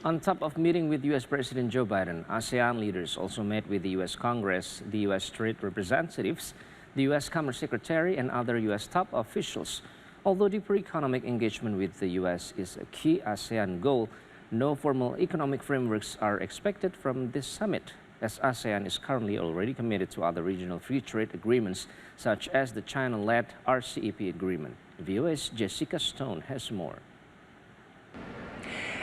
On top of meeting with U.S. President Joe Biden, ASEAN leaders also met with the U.S. Congress, the U.S. Trade representatives, the U.S. Commerce Secretary, and other U.S. top officials. Although deeper economic engagement with the U.S. is a key ASEAN goal, no formal economic frameworks are expected from this summit, as ASEAN is currently already committed to other regional free trade agreements, such as the China-led RCEP agreement. VOA's Jessica Stone has more.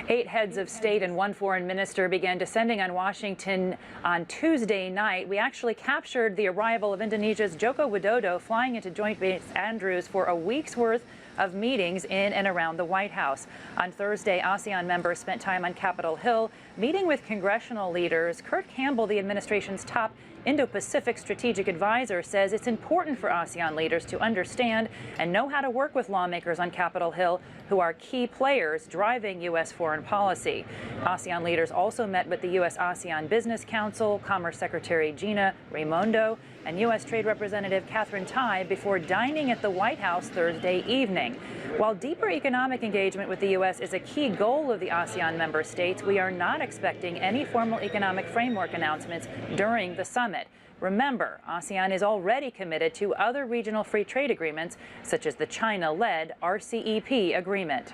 8 heads of state and 1 foreign minister began descending on Washington on Tuesday night. We actually captured the arrival of Indonesia's Joko Widodo flying into Joint Base Andrews for a week's worth of meetings in and around the White House. On Thursday, ASEAN members spent time on Capitol Hill meeting with congressional leaders. Kurt Campbell, the administration's top Indo-Pacific strategic advisor, says it's important for ASEAN leaders to understand and know how to work with lawmakers on Capitol Hill who are key players driving U.S. foreign policy. ASEAN leaders also met with the US-ASEAN Business Council, Commerce Secretary Gina Raimondo, and U.S. Trade Representative Catherine Tai before dining at the White House Thursday evening. While deeper economic engagement with the U.S. is a key goal of the ASEAN member states, we are not expecting any formal economic framework announcements during the summit. Remember, ASEAN is already committed to other regional free trade agreements, such as the China-led RCEP agreement.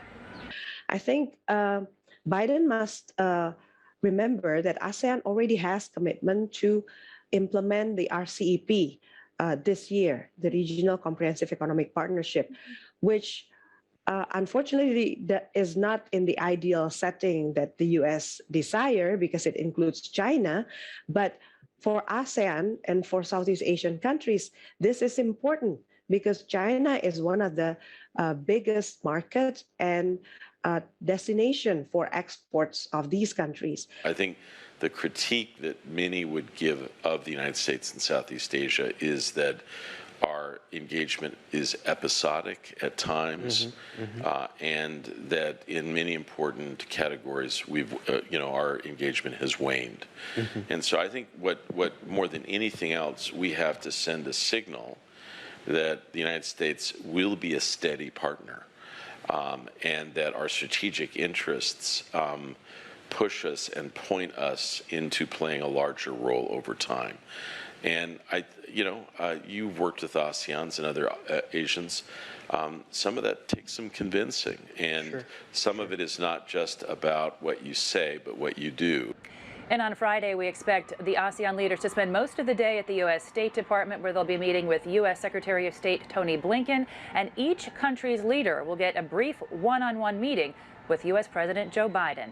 I think Biden must remember that ASEAN already has commitment to implement the RCEP this year, the Regional Comprehensive Economic Partnership, which unfortunately that is not in the ideal setting that the U.S. desire because it includes China. But for ASEAN and for Southeast Asian countries, this is important because China is one of the biggest markets and destination for exports of these countries. I think the critique that many would give of the United States and Southeast Asia is that our engagement is episodic at times, and that in many important categories, our engagement has waned. And so I think what more than anything else, we have to send a signal that the United States will be a steady partner, and that our strategic interests push us and point us into playing a larger role over time. And you've worked with ASEANs and other Asians. Some of that takes some convincing, and some of it is not just about what you say, but what you do. And on Friday, we expect the ASEAN leaders to spend most of the day at the U.S. State Department, where they'll be meeting with U.S. Secretary of State Tony Blinken, and each country's leader will get a brief one-on-one meeting with U.S. President Joe Biden.